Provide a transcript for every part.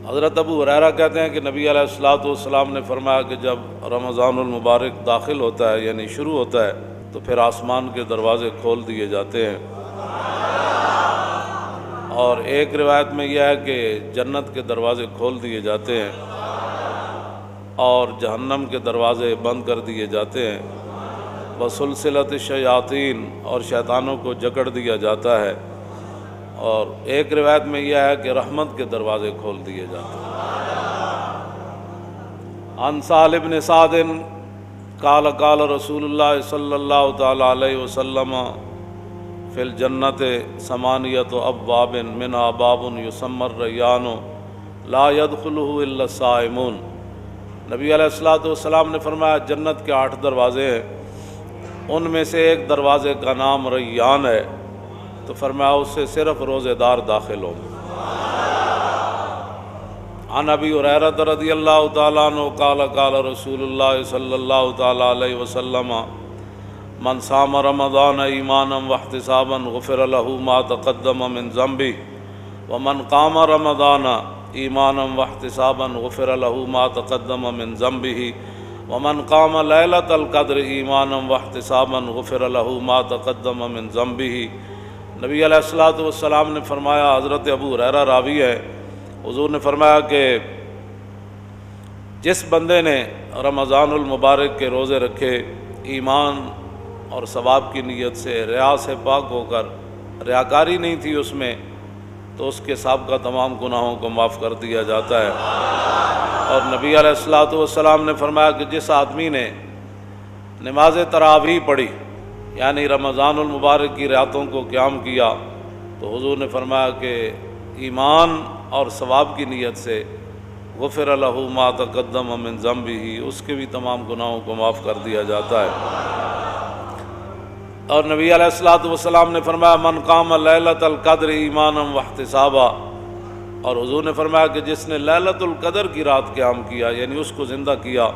حضرت ابو ہریرہ کہتے ہیں کہ نبی علیہ الصلوۃ والسلام نے فرمایا کہ جب رمضان المبارک داخل ہوتا ہے یعنی شروع ہوتا ہے تو پھر آسمان کے دروازے کھول دیے جاتے ہیں، اور ایک روایت میں یہ ہے کہ جنت کے دروازے کھول دیے جاتے ہیں اور جہنم کے دروازے بند کر دیے جاتے ہیں، وسلسلۃ الشیاطین اور شیطانوں کو جکڑ دیا جاتا ہے، اور ایک روایت میں یہ ہے کہ رحمت کے دروازے کھول دیے جاتے ہیں۔ عن سہل بن سعد قال قال رسول اللہ صلی اللہ تعالی علیہ وسلم فی الجنت ثمانیۃ ابواب منہا باب یسمی الریان لا يدخلہ الا الصائمون۔ نبی علیہ الصلوۃ والسلام نے فرمایا جنت کے 8 دروازے ہیں، ان میں سے ایک دروازے کا نام ریان ہے، تو فرمایا اس سے صرف روزے دار داخل ہوں گے۔ عن ابی ہریرہ رضی اللہ تعالیٰ عنہ قال قال رسول اللہ صلی اللہ تعالیٰ علیہ وسلم من صام رمضان ایمانا واحتسابا غفر له ما تقدم من ذنبه ومن قام رمضان ایمانا واحتسابا غفر له ما تقدم من ذنبه ومن قام لیلۃ القدر ایمانا واحتسابا غفر له ما تقدم من ذنبه۔ نبی علیہ الصلوۃ والسلام نے فرمایا، حضرت ابو ہریرہ راوی ہے، حضور نے فرمایا کہ جس بندے نے رمضان المبارک کے روزے رکھے ایمان اور ثواب کی نیت سے، ریا سے پاک ہو کر، ریاکاری نہیں تھی اس میں، تو اس کے سابقہ تمام گناہوں کو معاف کر دیا جاتا ہے۔ اور نبی علیہ الصلوۃ والسلام نے فرمایا کہ جس آدمی نے نماز تراویح پڑھی یعنی رمضان المبارک کی راتوں کو قیام کیا، تو حضور نے فرمایا کہ ایمان اور ثواب کی نیت سے غفر له ما تقدم من ذنبه، اس کے بھی تمام گناہوں کو معاف کر دیا جاتا ہے۔ اور نبی علیہ الصلوۃ والسلام نے فرمایا من قام لیلۃ القدر ایمانا واحتسابا، اور حضور نے فرمایا کہ جس نے لیلۃ القدر کی رات قیام کیا یعنی اس کو زندہ کیا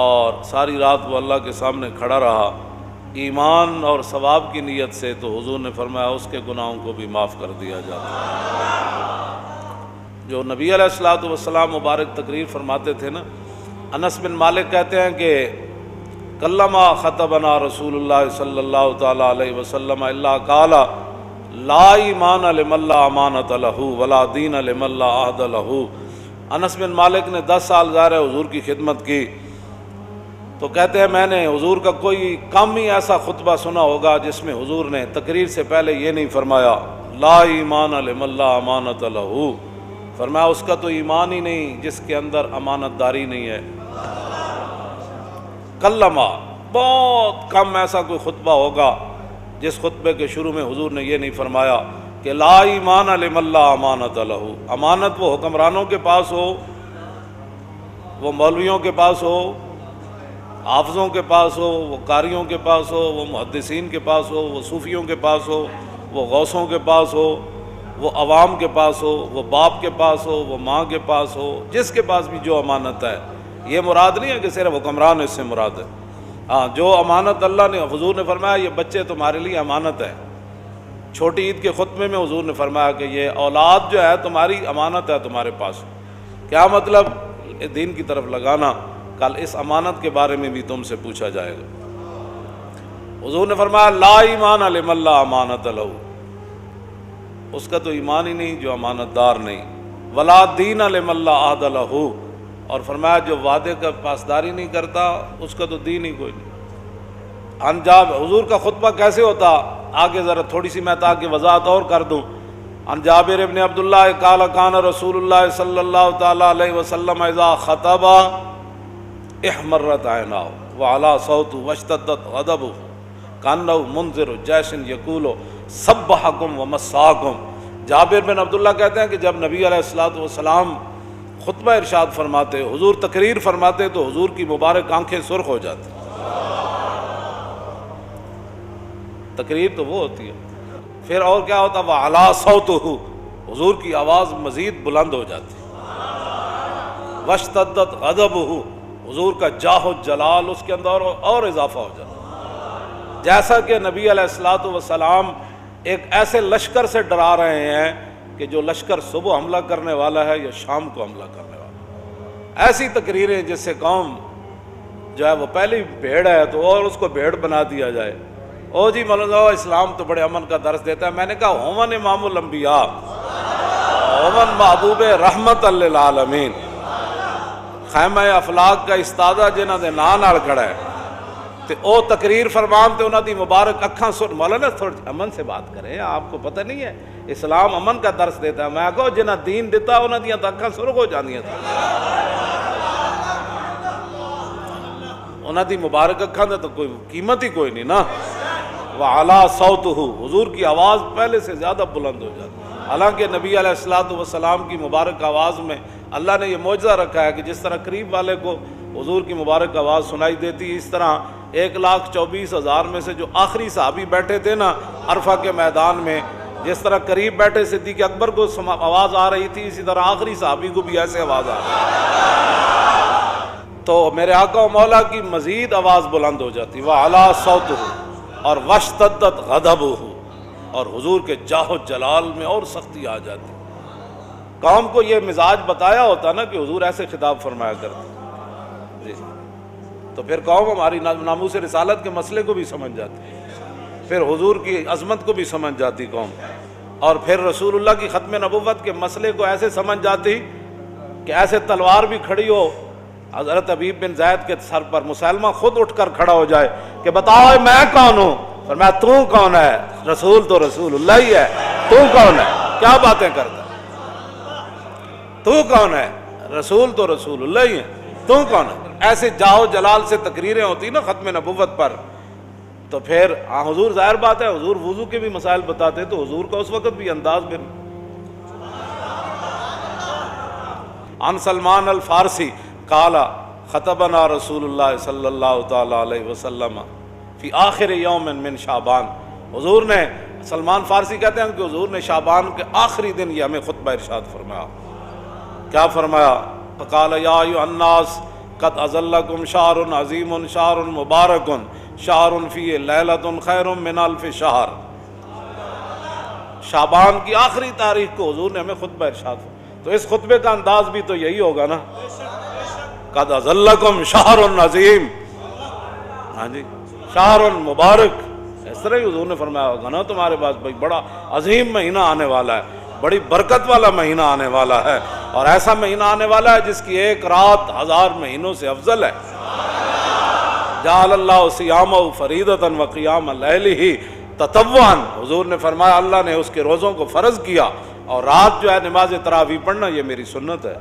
اور ساری رات وہ اللہ کے سامنے کھڑا رہا ایمان اور ثواب کی نیت سے، تو حضور نے فرمایا اس کے گناہوں کو بھی معاف کر دیا جاتا ہے۔ جو نبی علیہ الصلوۃ والسلام مبارک تقریر فرماتے تھے نا، انس بن مالک کہتے ہیں کہ کلما خطبنا رسول اللہ صلی اللہ تعالی علیہ وسلم الا قال لا ایمان لمن لا امانۃ لہ ولا دین لمن لا عہد لہ۔ انس بن مالک نے 10 سال ظاہر ہے حضور کی خدمت کی، تو کہتے ہیں میں نے حضور کا کوئی کم ہی ایسا خطبہ سنا ہوگا جس میں حضور نے تقریر سے پہلے یہ نہیں فرمایا لا ایمان لمن لا امانۃ لہ، فرمایا اس کا تو ایمان ہی نہیں جس کے اندر امانت داری نہیں ہے۔ کلمہ، بہت کم ایسا کوئی خطبہ ہوگا جس خطبے کے شروع میں حضور نے یہ نہیں فرمایا کہ لا ایمان لمن لا امانۃ لہ۔ امانت وہ حکمرانوں کے پاس ہو، وہ مولویوں کے پاس ہو، حافظوں کے پاس ہو، وہ قاریوں کے پاس ہو، وہ محدثین کے پاس ہو، وہ صوفیوں کے پاس ہو، وہ غوثوں کے پاس ہو، وہ عوام کے پاس ہو، وہ باپ کے پاس ہو، وہ ماں کے پاس ہو، جس کے پاس بھی جو امانت ہے، یہ مراد نہیں ہے کہ صرف حکمران اس سے مراد ہے۔ ہاں، جو امانت اللہ نے، حضور نے فرمایا یہ بچے تمہارے لیے امانت ہے۔ چھوٹی عید کے خطبے میں حضور نے فرمایا کہ یہ اولاد جو ہے تمہاری امانت ہے تمہارے پاس۔ کیا مطلب؟ دین کی طرف لگانا، کل اس امانت کے بارے میں بھی تم سے پوچھا جائے گا۔ حضور نے فرمایا لا ایمان لمن لا امانۃ لہ، اس کا تو ایمان ہی نہیں جو امانت دار نہیں، ولا دین لمن لا عہد لہ، اور فرمایا جو وعدے کا پاسداری نہیں کرتا اس کا تو دین ہی کوئی نہیں۔ انجاب حضور کا خطبہ کیسے ہوتا، آگے ذرا تھوڑی سی میں تاکہ وضاحت اور کر دوں۔ عن جابر ابن عبداللہ قال کان رسول اللہ صلی اللہ تعالی علیہ وسلم اذا خطب احمرت عیناہ وعلا صوتہ واشتدت غضبہ کانہ منذر جیش یقول سبحکم ومساکم۔ جابر بن عبداللہ کہتے ہیں کہ جب نبی علیہ الصلوۃ والسلام خطبہ ارشاد فرماتے، حضور تقریر فرماتے، تو حضور کی مبارک آنکھیں سرخ ہو جاتی۔ تقریر تو وہ ہوتی ہے، پھر اور کیا ہوتا، وعلا صوتہ، حضور کی آواز مزید بلند ہو جاتی، واشتدت غضبہ، حضور کا جاہ و جلال اس کے اندر اور اضافہ ہو جاتا، جیسا کہ نبی علیہ الصلوۃ والسلام ایک ایسے لشکر سے ڈرا رہے ہیں کہ جو لشکر صبح حملہ کرنے والا ہے یا شام کو حملہ کرنے والا ہے۔ ایسی تقریریں جس سے قوم جو ہے وہ پہلی بھیڑ ہے تو اور اس کو بھیڑ بنا دیا جائے۔ او جی مولانا اسلام تو بڑے امن کا درس دیتا ہے۔ میں نے کہا ہومن امام الانبیاء، ہومن محبوب رحمت للعالمین، خیمہ افلاق کا استادہ جنہاں دے نام نال کھڑا ہے تے او تقریر فرمان تے انہاں دی مبارک اکھاں سن۔ مولانا تھوڑی امن سے بات کریں، آپ کو پتہ نہیں ہے اسلام امن کا درس دیتا ہے۔ میں کہو جنہاں دین دیتا انہاں دیاں تو اکھاں سرخ ہو جاندیاں تھا، انہاں دی مبارک اکھاں دے تو کوئی قیمت ہی کوئی نہیں نا۔ وعلا صوتہ، حضور کی آواز پہلے سے زیادہ بلند ہو جاتی۔ حالانکہ نبی علیہ الصلوۃ والسلام کی مبارک آواز میں اللہ نے یہ معجزہ رکھا ہے کہ جس طرح قریب والے کو حضور کی مبارک آواز سنائی دیتی، اس طرح 1,24,000 میں سے جو آخری صحابی بیٹھے تھے نا عرفہ کے میدان میں، جس طرح قریب بیٹھے صدیق اکبر کو آواز آ رہی تھی، اسی طرح آخری صحابی کو بھی ایسے آواز آ رہی تھی۔ تو میرے آقا و مولا کی مزید آواز بلند ہو جاتی، وَعَلَىٰ صَوْتُهُ، اور وَاشْتَدَّتْ غَضَبُهُ، اور حضور کے جاہ و جلال میں اور سختی آ جاتی۔ قوم کو یہ مزاج بتایا ہوتا نا کہ حضور ایسے خطاب فرمایا کرتے جی، تو پھر قوم ہماری ناموس رسالت کے مسئلے کو بھی سمجھ جاتی، پھر حضور کی عظمت کو بھی سمجھ جاتی قوم، اور پھر رسول اللہ کی ختم نبوت کے مسئلے کو ایسے سمجھ جاتی کہ ایسے تلوار بھی کھڑی ہو حضرت حبیب بن زید کے سر پر، مسلمہ خود اٹھ کر کھڑا ہو جائے کہ بتاؤ میں کون ہوں، فرمایا تو کون ہے؟ رسول تو رسول اللہ ہی ہے، تو کون ہے؟ کیا باتیں کرتا ہے؟ تو کون ہے؟ رسول تو رسول اللہ ہی ہے، تو کون ہے؟ ایسے جاؤ جلال سے تقریریں ہوتی نا ختم نبوت پر، تو پھر حضور ظاہر بات ہے حضور وضو کے بھی مسائل بتاتے، تو حضور کا اس وقت بھی انداز بھی۔ عن سلمان الفارسی قال خطبنا رسول اللہ صلی اللہ تعالی علیہ وسلم فی آخر یوم من شعبان، حضور نے، سلمان فارسی کہتے ہیں کہ حضور نے شعبان کے آخری دن یہ ہمیں خطبہ ارشاد فرمایا۔ کیا فرمایا؟ فقال یا ایھا الناس قد اظلکم شہر عظیم شہر مبارک شہر فیہ لیلۃ خیر من الف شہر۔ شعبان کی آخری تاریخ کو حضور نے ہمیں خطبہ ارشاد فرمایا، تو اس خطبے کا انداز بھی تو یہی ہوگا نا، قد اظلکم شہر عظیم، ہاں جی شہر مبارک، اس طرح ہی حضور نے فرمایا ہوگا نا تمہارے پاس بھائی بڑا عظیم مہینہ آنے والا ہے، بڑی برکت والا مہینہ آنے والا ہے، اور ایسا مہینہ آنے والا ہے جس کی ایک رات 1000 مہینوں سے افضل ہے۔ جعل اللہ صیامہ فریضۃ وقیام لیلہ تطوعا، حضور نے فرمایا اللہ نے اس کے روزوں کو فرض کیا، اور رات جو ہے نماز تراویح پڑھنا یہ میری سنت ہے۔